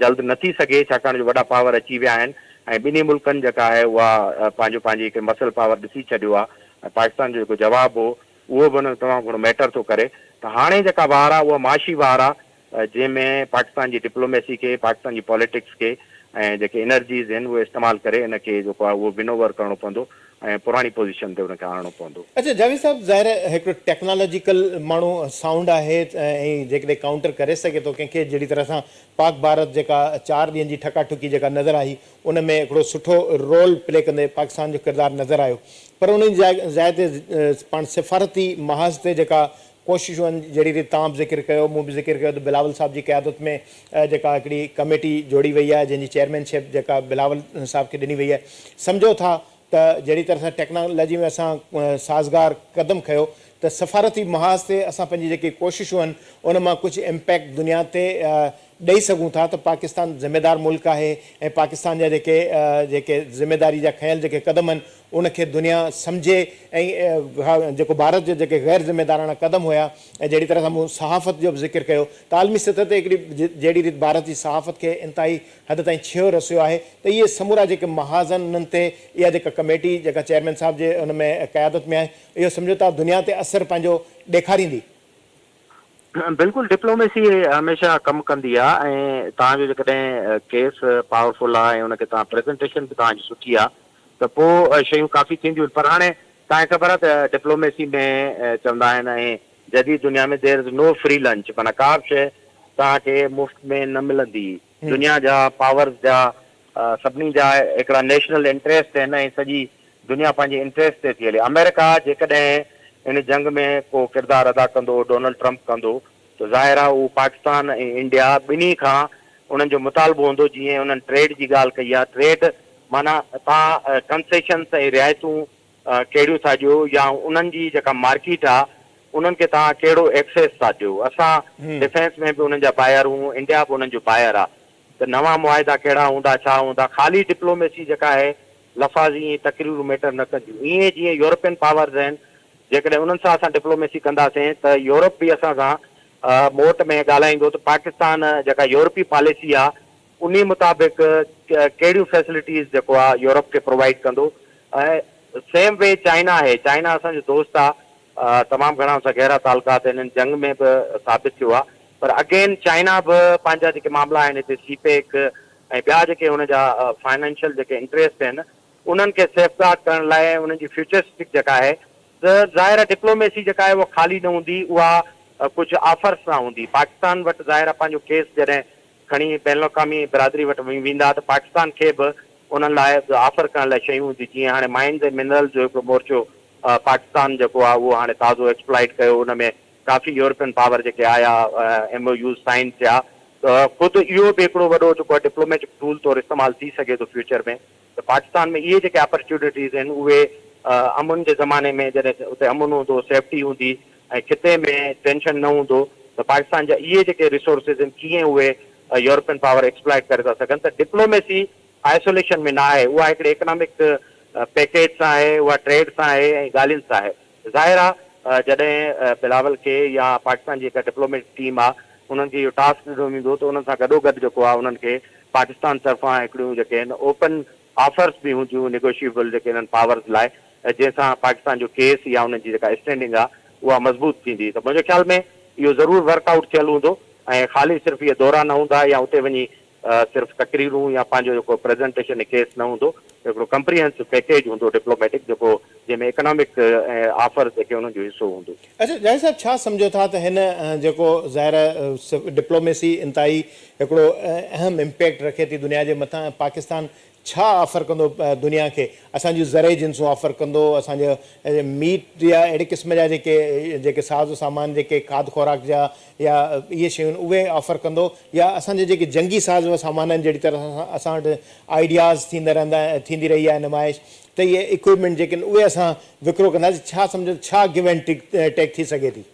जल्द न थी सघे, छाकाणि जो वॾा पावर अची विया आहिनि ऐं ॿिन्ही मुल्कनि जेका आहे उहा पंहिंजी हिकु मसल पावर ॾिसी छॾियो आहे ऐं पाकिस्तान जो जेको जवाबु हो उहो बि हुन तमामु घणो मैटर थो करे। त हाणे जेका वार आहे उहा माशी वार आहे जंहिंमें पाकिस्तान जी डिप्लोमेसी खे, पाकिस्तान जी पॉलिटिक्स खे ऐं जेके एनर्जीज़ आहिनि उहे इस्तेमालु करे इनखे जेको आहे उहो विनोवर करणो पवंदो ऐं पुराणी पोज़ीशन ते हुनखे आणणो पवंदो। अच्छा जावेद साहब, ज़ाहिर हिकिड़ो टेक्नोलॉजिकल माण्हू साउंड आहे ऐं जेकॾहिं काउंटर करे सघे थो कंहिंखे, जहिड़ी तरह सां पाक भारत जेका 4 ॾींहंनि जी ठकाठुकी जेका नज़र आई उन में हिकिड़ो सुठो रोल प्ले कंदे पाकिस्तान जो किरदारु नज़र आयो, पर उन जाइ ते पाण सिफ़ारती महाज़ ते जेका कोशिशूं आहिनि, जहिड़ी रीति तव्हां बि ज़िक्र कयो, मूं बि ज़िक्र कयो त बिलावल साहब जी क़यादत में जेका हिकिड़ी कमेटी जोड़ी वई आहे जंहिंजी चेयरमैनशिप जेका बिलावल साहब खे ॾिनी वई आहे। सम्झो था त जहिड़ी तरह सां टेक्नोलॉजी में असां साज़गार क़दम खयो त सफ़ारती महाज़ ते असां पंहिंजी जेकी कोशिशूं आहिनि उन मां कुझु इम्पैक्ट दुनिया ते ॾेई सघूं था, त पाकिस्तान ज़िम्मेदार मुल्क आहे ऐं पाकिस्तान जा जेके ज़िम्मेदारी जा खयल जेके क़दम आहिनि उनखे दुनिया सम्झे ऐं जेको भारत जे जेके ग़ैर ज़िम्मेदाराना क़दम हुया ऐं जहिड़ी तरह सां मूं सहाफ़त जो बि ज़िक्र कयो त आलमी सतह ते हिकिड़ी जहिड़ी रीति भारत जी सहाफ़त खे इंतिहाई हद ताईं छेड़ो रसियो आहे, त इहे समूरा जेके महाज़ आहिनि उन्हनि ते इहा जेका कमेटी जेका चेयरमैन साहब जे उन में क़यादत में आहे इहो सम्झो था दुनिया ते असरु पंहिंजो ॾेखारींदी। बिल्कुलु, डिप्लोमेसी हमेशह कमु कंदी आहे ऐं तव्हांजो जेकॾहिं केस पावरफुल आहे ऐं हुनखे तव्हां प्रेज़ेंटेशन बि तव्हांजी सुठी आहे त पोइ शयूं काफ़ी थींदियूं आहिनि। पर हाणे तव्हांखे ख़बर आहे त डिप्लोमेसी में चवंदा आहिनि ऐं जदीद दुनिया में there is no free lunch, माना का बि शइ तव्हांखे मुफ़्त में न मिलंदी। दुनिया जा पावर्स जा सभिनी जा हिकिड़ा नेशनल इंट्रस्ट आहिनि ऐं सॼी दुनिया पंहिंजे इंट्रस्ट ते थी हले। अमेरिका जेकॾहिं इन जंग में को किरदारु अदा कंदो, डोनाल्ड ट्रंप कंदो, त ज़ाहिर आहे उहो पाकिस्तान ऐं इंडिया ॿिन्ही खां उन्हनि जो मुतालबो हूंदो। जीअं उन्हनि ट्रेड जी ॻाल्हि कई आहे, ट्रेड माना तव्हां कंसेशन्स ऐं रिआयतूं कहिड़ियूं था ॾियो या उन्हनि जी जेका मार्केट आहे उन्हनि खे तव्हां कहिड़ो एक्सेस था ॾियो। असां डिफेंस में बि उन्हनि जा बायर हूं, इंडिया बि उन्हनि जो बायर आहे, त नवां मुआइदा कहिड़ा हूंदा, छा हूंदा। ख़ाली डिप्लोमेसी जेका आहे लफ़ाज़ी तकरीरूं मैटर न कंदियूं। ईअं जीअं यूरोपियन पावर्स आहिनि, जेकॾहिं उन्हनि सां असां डिप्लोमेसी कंदासीं त यूरोप बि असां सां मोट में ॻाल्हाईंदो, त पाकिस्तान जेका यूरोपी पॉलिसी आहे उन मुताबिक़ कहिड़ियूं फैसिलिटीज़ जेको आहे यूरोप खे प्रोवाइड कंदो। ऐं सेम वे चाइना आहे, चाइना असांजो दोस्त आहे, तमामु घणा असां गहरा तालुकात हिननि जंग में बि साबित थियो आहे। पर अगेन चाइना बि पंहिंजा जेके मामला आहिनि हिते सीपेक ऐं ॿिया जेके हुनजा फाइनेंशियल जेके इंट्रस्ट आहिनि उन्हनि खे सेफगार्ड करण लाइ उन्हनि जी फ्यूचरिस्टिक जेका आहे त ज़ाहिर डिप्लोमेसी जेका आहे उहा ख़ाली न हूंदी, उहा कुझु ऑफर्स सां हूंदी। पाकिस्तान वटि ज़ाहिर पंहिंजो केस जॾहिं खणी बैन अवी बिरादरी वटि वेंदा त पाकिस्तान खे बि उन्हनि लाइ ऑफर करण लाइ शयूं हूंदी। जीअं हाणे माइंस ऐं मिनरल जो हिकिड़ो मोर्चो पाकिस्तान जेको आहे उहो हाणे ताज़ो एक्सप्लाइट कयो, हुन में काफ़ी यूरोपियन पावर जेके आया, MOU साइन थिया, त ख़ुदि इहो बि हिकिड़ो वॾो जेको आहे डिप्लोमेटिक टूल तौरु इस्तेमालु थी सघे थो फ्यूचर में। त पाकिस्तान में इहे जेके अपॉर्चुनिटीज़ आहिनि उहे अमुन जे ज़माने में जॾहिं उते अमुन हूंदो, सेफ्टी हूंदी ऐं खिते में टेंशन न हूंदो, त पाकिस्तान जा इहे जेके रिसोर्सिस आहिनि कीअं उहे यूरोपियन पावर एक्सप्लाइट करे था सघनि। त डिप्लोमेसी आइसोलेशन में न आहे, उहा हिकिड़े इकोनॉमिक पैकेज सां आहे, उहा ट्रेड सां आहे ऐं ॻाल्हियुनि सां आहे। ज़ाहिर आहे जॾहिं बिलावल खे या पाकिस्तान जी जेका डिप्लोमेटिक टीम आहे उन्हनि खे इहो टास्क ॾिनो वेंदो त उन्हनि सां गॾोगॾु जेको आहे उन्हनि खे पाकिस्तान तरफ़ां हिकिड़ियूं जेके आहिनि ओपन ऑफर्स बि हुजूं नेगोशिएबल जेके हिननि पावर्स लाइ, जंहिंसां पाकिस्तान जो केस या उन्हनि जी जेका स्टैंडिंग आहे उहा मज़बूत थींदी। त मुंहिंजे ख़्याल में इहो ज़रूरु वर्कआउट थियल हूंदो ऐं ख़ाली सिर्फ़ु इहे दौरा न हूंदा या उते वञी सिर्फ़ु तकरीरूं या पंहिंजो जेको प्रेज़ेंटेशन केस न हूंदो, हिकिड़ो कंप्रीहेंसिव पैकेज हूंदो डिप्लोमेटिक, जेको जंहिंमें इकोनॉमिक ऑफर जेके हुननि जो हिसो हूंदो। अच्छा जाहिर साहब, छा सम्झो था त हिन जेको ज़ाहिर डिप्लोमेसी इंतहाई हिकिड़ो अहम इम्पैक्ट रखे थी दुनिया जे मथां, पाकिस्तान छा ऑफर कंदो दुनिया खे? असांजूं ज़रई जिन्सूं ऑफर कंदो, असांजो मीट या अहिड़े क़िस्म जा जेके साज़ो सामान, जेके खाद खुराक जा या इहे शयूं उहे ऑफर कंदो, या असांजे जेके जंगी साज़ो सामान आहिनि जहिड़ी तरह सां असां वटि आइडियाज़ थींदी रही आहे नुमाइश, त इहे इक्विपमेंट जेके आहिनि उहे असां विकिरो कंदासीं? छा सम्झो, छा गिव एंड टेक थी सघे थी?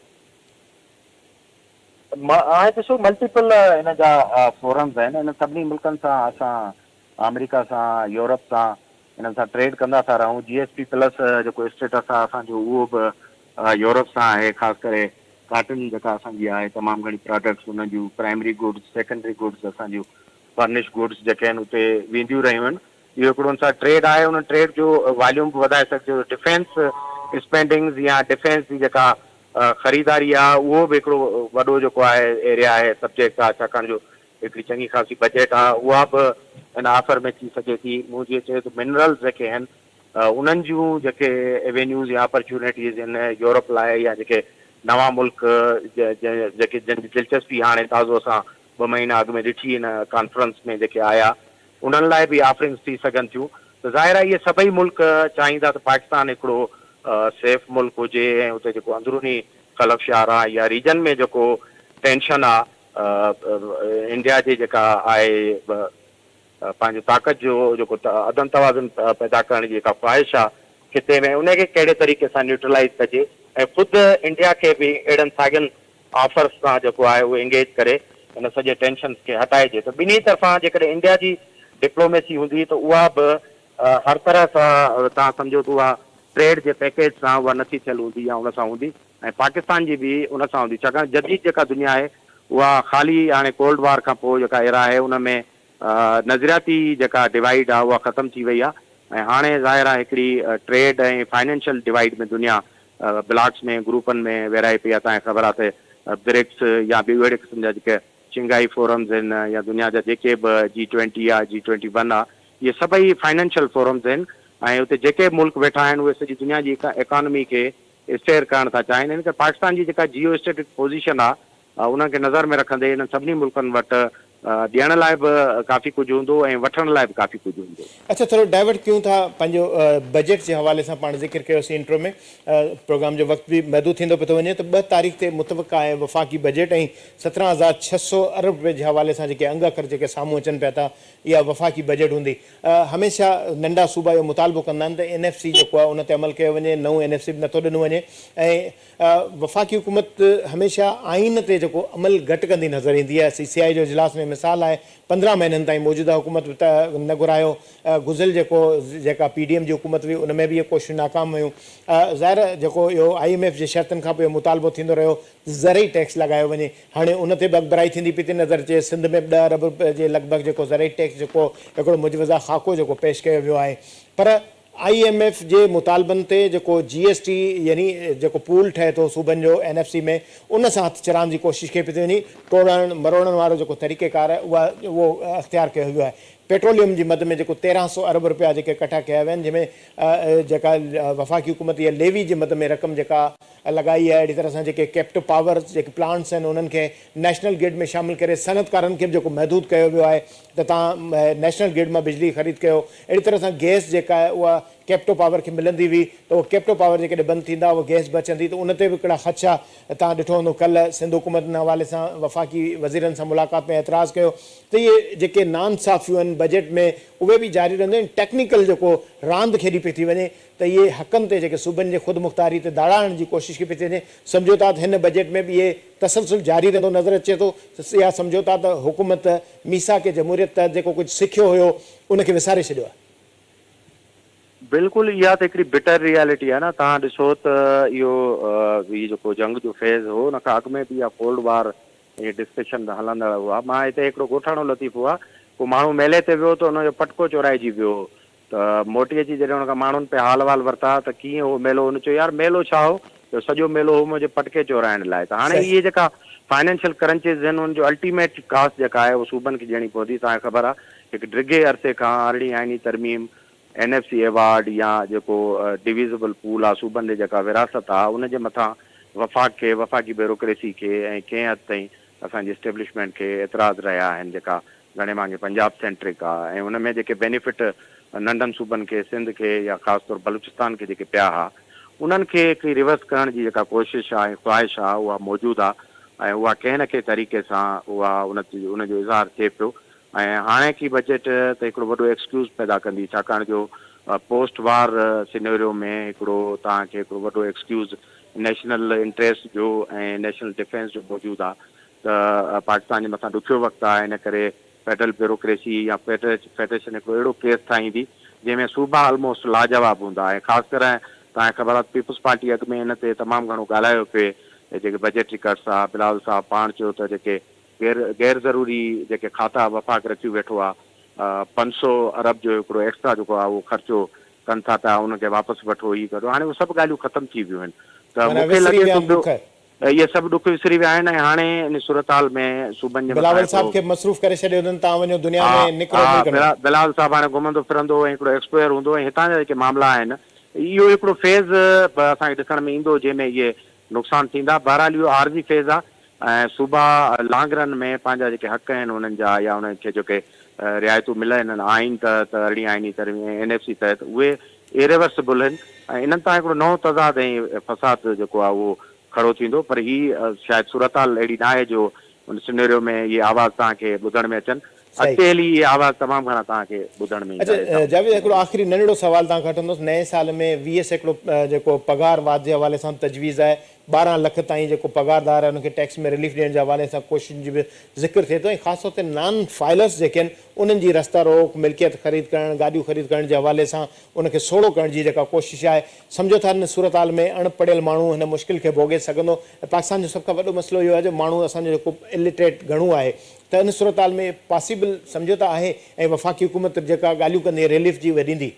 हाणे ॾिसो, मल्टीपल हिन जा फोरम्स आहिनि, हिन सभिनी मुल्कनि सां असां, अमेरिका सां, यूरोप सां, हिननि सां ट्रेड कंदा था रहूं। GSP प्लस जेको स्टेटस आहे असांजो, उहो बि यूरोप सां आहे। ख़ासि करे काटन जेका असांजी आहे, तमामु घणी प्रोडक्ट्स, हुन जूं प्राइमरी गुड्स, सेकेंडरी गुड्स, असांजूं फर्निश गुड्स जेके आहिनि उते वेंदियूं रहियूं आहिनि। इहो हिकिड़ो हुन सां ट्रेड आहे, हुन ट्रेड जो वॉल्यूम बि वधाए सघिजे। डिफेंस स्पेंडिंग्स या डिफेंस जी जेका ख़रीदारी आहे, उहो बि हिकिड़ो वॾो जेको आहे एरिया आहे, सब्जेक्ट आहे, छाकाणि जो हिकिड़ी चङी ख़ासी बजट आहे, उहा बि हिन ऑफर में थी सघे थी। मूं जीअं चयो त मिनरल्स जेके आहिनि, उन्हनि जूं जेके एवेन्यूज़ या अपॉर्चुनिटीज़ आहिनि यूरोप लाइ, या जेके नवां मुल्क जेके जंहिंजी दिलचस्पी हाणे ताज़ो असां 2 महीना अॻु में ॾिठी हिन कॉन्फ्रेंस में जेके आया, उन्हनि लाइ बि ऑफरिंग्स थी सघनि थियूं। त ज़ाहिर आहे इहे सभई मुल्क चाहींदा त पाकिस्तान हिकिड़ो सेफ मुल्क हुजे, ऐं हुते जेको अंदरूनी ख़लफ़शार आहे या रीजन में जेको टेंशन आहे, इंडिया जी जेका आहे पंहिंजो ताक़त जो जेको अदम तवाज़ुन पैदा करण जी जेका ख़्वाहिश आहे खिते में, उनखे कहिड़े तरीक़े सां न्यूट्रलाइज़ कजे, ऐं ख़ुदि इंडिया खे बि अहिड़नि साॻियनि ऑफर्स सां जेको आहे उहो एंगेज करे हिन सॼे टेंशन खे हटाइजे। त ॿिन्ही तरफ़ां जेकॾहिं इंडिया जी डिप्लोमेसी हूंदी त उहा बि हर तरह सां, तव्हां सम्झो त उहा ट्रेड जे पैकेज सां उहा नथी थियल हूंदी या उन सां हूंदी, ऐं पाकिस्तान जी बि उन सां हूंदी। छाकाणि जदीद जेका दुनिया आहे उहा ख़ाली हाणे कोल्ड वॉर खां पोइ जेका एरा आहे, उन में नज़रियाती जेका डिवाइड आहे उहा ख़तमु थी वई आहे, ऐं हाणे ज़ाहिर आहे हिकिड़ी ट्रेड ऐं फाइनेंशियल डिवाइड में दुनिया ब्लॉक्स में, ग्रुपनि में विरहाए पई आहे। तव्हांखे ख़बर आहे त ब्रिक्स या ॿियूं अहिड़े क़िस्म जा जेके शिंघाई फोरम्स आहिनि, या दुनिया जा जेके बि G20 आहे, G21 आहे, इहे सभई फाइनेंशियल फोरम्स आहिनि, ऐं उते जेके मुल्क वेठा आहिनि उहे सॼी दुनिया जी इकॉनमी खे स्टेयर करण था चाहिनि। इन करे पाकिस्तान जी जेका जियो स्टेटिक पोज़ीशन आहे, उनखे नज़र में रखंदे इन सभिनी मुल्कनि वटि ॾियण लाइ बि काफ़ी कुझु हूंदो ऐं वठण लाइ बि काफ़ी कुझु हूंदो। अच्छा, थोरो डाइवर्ट कयूं था पंहिंजो बजट जे हवाले सां। पाण ज़िक्र कयोसीं इंट्रो में, प्रोग्राम जो वक़्तु बि महदूद थींदो पियो थो वञे, त 2 तारीख़ ते मुतफ़क़ आहे वफ़ाक़ी बजट, ऐं 17,600 अरब रुपए जे हवाले सां जेके अंग अखर जेके साम्हूं अचनि पिया था, इहा वफ़ाक़ी बजट हूंदी। हमेशह नंढा सूबा इहो मुतालबो कंदा आहिनि त NFC जेको आहे उन ते अमल कयो वञे, नओं NFC बि नथो ॾिनो वञे, ऐं वफ़ाक़ी हुकूमत हमेशह आइन ते जेको अमल घटि कंदी नज़र ईंदी आहे। CCI जो इजलास में मिसाल आहे, 15 महीननि ताईं मौजूदा हुकूमत न घुरायो। गुज़िल जेका PDM जी हुकूमत हुई उन में बि इहे कोशिशूं नाकाम हुयूं। ज़ाहिर जेको इहो IMF जे शर्तनि खां पोइ मुतालबो थींदो रहियो, ज़रई टैक्स लॻायो वञे। हाणे उन ते बि अॻिभराई थींदी पई थी नज़र अचे। सिंध में 10 अरब रुपए जे लॻभॻि जेको ज़रई टैक्स जेको हिकिड़ो मुजवज़ा ख़ाको जेको पेश कयो वियो आहे, पर IMF जे मुतालबनि ते जेको GST यानी जेको पूल ठहे थो सूबनि जो NFC में, उन सां हथु चराइण जी कोशिशि कई पई थी वञे। टोड़ण मरोड़ण वारो जेको तरीक़ेकार आहे उहो अख़्तियार कयो वियो आहे। पेट्रोलियम जी मद में जेको 1300 अरब रुपया जेके इकठा कया विया आहिनि, जंहिंमें जेका वफ़ाक़ी हुकूमत या लेवी जी मद में रक़म जेका लॻाई आहे, अहिड़ी तरह सां जेके कैप्टिव पावर जेके प्लांट्स आहिनि उन्हनि खे नेशनल ग्रिड में शामिलु करे सनअतकारनि खे बि जेको महदूद कयो वियो आहे त तव्हां नेशनल ग्रिड मां बिजली ख़रीद कयो। अहिड़ी तरह सां गैस जेका आहे उहा कैप्टिव पावर खे मिलंदी हुई, त उहो कैप्टिव पावर जेकॾहिं बंदि थींदा उहा गैस बि अचंदी, त उन ते बि हिकिड़ा ख़दशा तव्हां ॾिठो हूंदो। कल्ह सिंध हुकूमत जे हवाले सां वफ़ाक़ी वज़ीरनि सां मुलाक़ात में एतिराज़ु कयो त इहे जेके नाइंसाफ़ियूं आहिनि बजट में उहे बि जारी रहंदियूं आहिनि। टेक्निकल जेको रांदि खेॾी पई थी वञे त इहे हक़नि ते जेके सूबनि जे ख़ुदि मुख़्तारी ते दाड़ाइण जी कोशिशि कई पई थी वञे। सम्झो था त हिन बजट में बि इहे तसलसल जारी रहंदो नज़र अचे थो, या सम्झो था त हुकूमत मीसा के जमहूरियत तहत जेको कुझु सिखियो हुयो उनखे विसारे छॾियो आहे? बिल्कुलु, इहा त हिकिड़ी बिटर रियलिटी आहे न। तव्हां ॾिसो त इहो जेको जंग जो फेज़ हो, उन खां अॻु में बि इहा कोल्ड वार इहे डिस्कशन हलंदड़ हुआ। मां हिते हिकिड़ो ॻोठाणो लतीफ़ो आहे, को माण्हू मेले ते वियो त हुनजो पटको चोराइजी वियो, त मोटी अची जॾहिं हुन खां माण्हुनि पे हाल वाल वरिता त कीअं उहो मेलो, हुन चयो यार मेलो छा हो, त सॼो मेलो हो मुंहिंजे पटके चोराइण लाइ। त हाणे इहे जेका फाइनेंशियल क्रंचिस आहिनि उनजो अल्टीमेट कास्ट जेका आहे उहो सूबनि खे ॾियणी पवंदी। तव्हांखे ख़बर आहे हिकु डिघे अरसे खां अरिड़हीं आइनी तरमीम NFC अवार्ड या जेको डिविज़िबल पूल आहे सूबनि जी जेका विरासत आहे उनजे मथां वफ़ाक़ी ब्यूरोक्रेसी खे ऐं कंहिं हद ताईं असांजी एस्टेब्लिशमेंट खे एतिराज़ रहिया आहिनि जेका घणे भाङे पंजाब सेंट्रिक आहे। ऐं उन में जेके बेनिफिट नंढनि सूबनि खे सिंध खे या ख़ासि तौरु बलूचिस्तान खे जेके पिया हुआ उन्हनि खे हिकु रिवर्स करण जी जेका कोशिशि आहे ख़्वाहिश आहे उहा मौजूदु आहे ऐं उहा कंहिं न कंहिं तरीक़े सां उहा उनजो इज़हार थिए पियो। ऐं हाणे की बजट त हिकिड़ो वॾो एक्सक्यूज़ पैदा कंदी छाकाणि जो पोस्ट वार सिनेरियो में हिकिड़ो तव्हांखे हिकिड़ो वॾो एक्सक्यूज़ नेशनल इंट्रस्ट जो ऐं नेशनल डिफेंस जो मौजूदु आहे। त पाकिस्तान जे मथां ॾुखियो वक़्तु आहे इन करे फेडरल ब्यूरोक्रेसी या फेडरेशन हिकिड़ो अहिड़ो केस ठाहींदी जंहिंमें सूबा ऑलमोस्ट लाजवाब हूंदा ऐं ख़ासि करे तव्हांखे ख़बर आहे पीपुल्स पार्टी अॻु में इन ते तमामु घणो ॻाल्हायो पिए जेके बजटरी कट्स आहे। बिलावल साहब पाण चयो त जेके गैर ज़रूरी जेके खाता वफ़ाक़ रखी वेठो आहे 500 अरब जो हिकिड़ो एक्स्ट्रा जेको आहे उहो ख़र्चो कनि था पिया उनखे वापसि वठो ई करो। हाणे उहे सभु ॻाल्हियूं ख़तमु थी वियूं आहिनि त मूंखे लॻे थो इहे सभु ॾुख विसरी विया आहिनि। ऐं हाणे इन सूरत हाल में सूबनि जे बिलावल साहब खे मसरूफ़ करे छॾियो अथनि तव्हां वञो दुनिया में निकिरो। बिलावल साहब हाणे घुमंदो फिरंदो ऐं हिकिड़ो एक्सपायर हूंदो ऐं हितां जा जेके मामला आहिनि इहो हिकिड़ो फेज़ असांखे ॾिसण में ईंदो जंहिंमें इहे नुक़सान थींदा। बहरहाल इहो आरज़ी फेज़ आहे ऐं सूबा लांगरनि में पंहिंजा जेके हक़ आहिनि उन्हनि जा या उन्हनि खे जेके रिआयतूं मिलनि आइन तहत अरिड़हीं आइनी तरमीम NFC तहत उहे इरिवर्सिबल आहिनि ऐं इन्हनि तां हिकिड़ो नओं तज़ाद ऐं फ़साद जेको आहे उहो खड़ो थींदो। पर हीअ शायदि सूरत हाल अहिड़ी न आहे जो उन सिनेरियो में इहे आवाज़ तव्हांखे ॿुधण में अचनि। अॻिते हली इहे आवाज़ तमामु घणा तव्हांखे ॿुधण में ईंदा। जावेद हिकिड़ो आख़िरी नंढिड़ो सवाल तव्हां खां वठंदुसि। नए साल में 20 सैकड़ो जेको पगार वाद जे हवाले सां तजवीज़ आहे 12 लख ताईं जेको पगारदार आहे उनखे टैक्स में रिलीफ ॾियण जे हवाले सां कोशिशि जी बि ज़िक्र थिए थो ऐं ख़ासि तौर ते नॉन फाइलर्स जेके आहिनि उन्हनि जी रस्ता रोक मिल्कियत ख़रीद करणु गाॾियूं ख़रीद करण जे हवाले सां उनखे सोड़ो करण जी जेका कोशिशि आहे सम्झो था हिन सूरत हाल में अणपढ़ियल माण्हू हिन मुश्किल खे भोॻे सघंदो। पाकिस्तान जो सभ खां वॾो मसइलो इहो आहे जो माण्हू असांजो जेको इलिटरेट घणो आहे त इन सूरत हाल में पॉसिबल सम्झो था आहे ऐं वफ़ाक़ी हुकूमत जेका ॻाल्हियूं कंदी रिलीफ जी उहे ॾींदी।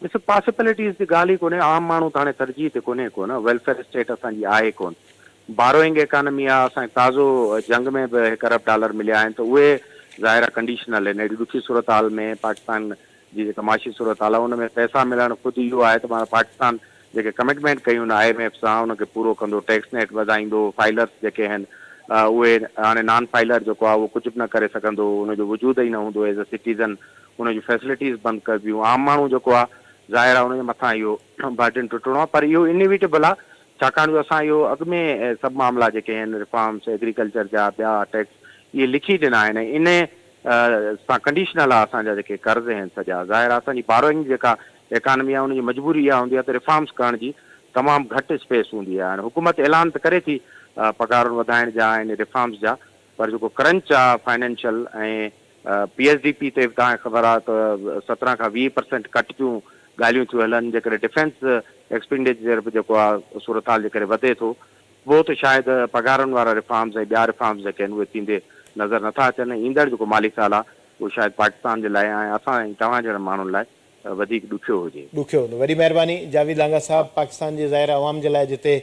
ॾिसो पॉसिबिलिटीज़ जी ॻाल्हि ई कोन्हे। आम माण्हू त हाणे तरजीह ते कोन्हे कोन वेलफेयर स्टेट असांजी आहे कोन। बारोइंग इकानमी आहे असांखे ताज़ो जंग में बि $1 अरब मिलिया आहिनि त उहे ज़ाहिर कंडीशनल आहिनि। अहिड़ी ॾुखी सूरत हाल में पाकिस्तान जी जेका माशी सूरत हाल आहे उन में पैसा मिलणु ख़ुदि इहो आहे त माना पाकिस्तान जेके कमिटमेंट कयूं IMF सां उनखे पूरो कंदो टैक्स नेट वधाईंदो फाइलर्स जेके आहिनि उहे हाणे नॉन फाइलर जेको आहे उहो कुझु बि न करे सघंदो उनजो वजूद ई न हूंदो एज़ अ सिटीज़न उनजूं फैसिलिटीज़ बंदि कबियूं। आम माण्हू जेको आहे ज़ाहिर आहे उनजे मथां इहो बर्डन टुटणो आहे पर इहो इनविटेबल आहे छाकाणि जो असां इहो अॻु में सभु मामला जेके आहिनि रिफॉर्म्स एग्रीकल्चर जा ॿिया टैक्स इहे लिखी ॾिना आहिनि। इन सां कंडीशनल आहे असांजा जेके कर्ज़ आहिनि सॼा ज़ाहिर आहे असांजी बारोइंग जेका इकानमी आहे उनजी मजबूरी इहा हूंदी आहे त रिफॉर्म्स करण जी तमामु घटि स्पेस हूंदी आहे। हाणे हुकूमत ऐलान त करे थी पगार वधाइण जा ऐं रिफॉर्म्स जा पर जेको क्रंच आहे फाइनेंशियल ऐं PSDP ते तव्हांखे ख़बर आहे त 17 खां 20% कट थियूं ॻाल्हियूं थियूं हलनि जेकॾहिं डिफेंस एक्सपेंडिचर बि जेको आहे सूरत हाल जे करे वधे थो पोइ त शायदि पगारनि वारा रिफॉर्म्स ऐं ॿिया रिफॉर्म्स जेके आहिनि उहे थींदे नज़र नथा अचनि। ईंदड़ जेको माली साल आहे उहो शायदि पाकिस्तान जे लाइ ऐं असां ऐं तव्हां जहिड़े माण्हुनि लाइ वधीक ॾुखियो हुजे। ॾुखियो हूंदो। वॾी महिरबानी जावेद लांगा साहब। पाकिस्तान जे ज़ाहिर अवाम जे लाइ जिते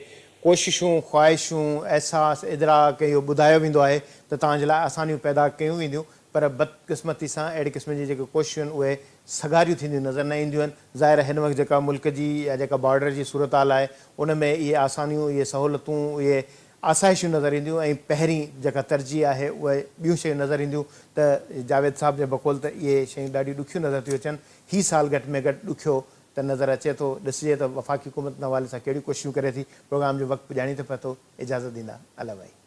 कोशिशूं ख़्वाहिशूं अहसास इदराक इहो ॿुधायो वेंदो आहे त तव्हांजे लाइ आसानियूं पैदा कयूं वेंदियूं पर बदकिस्मती सां अहिड़े क़िस्म जी जेके कोशिशूं आहिनि उहे सगारियूं थींदियूं नज़र न ईंदियूं आहिनि। ज़ाहिर हिन वक़्तु जेका मुल्क जी या जेका बॉर्डर जी सूरत हाल आहे उन में इहे आसानियूं इहे सहूलियतूं इहे आसाइशूं नज़र ईंदियूं ऐं पहिरीं जेका तरजीह आहे उहे ॿियूं शयूं नज़र ईंदियूं त जावेद साहब जे बक़ौल त इहे शयूं ॾाढियूं ॾुखियूं नज़र थियूं अचनि। हीउ साल घटि में घटि ॾुखियो त नज़र अचे थो। ॾिसिजे त वफ़ाक़ी हुकूमत हवाले सां कहिड़ियूं कोशिशूं करे थी। प्रोग्राम जो वक़्तु ॼाणी थो पए थो। इजाज़त ॾींदा अला भाई।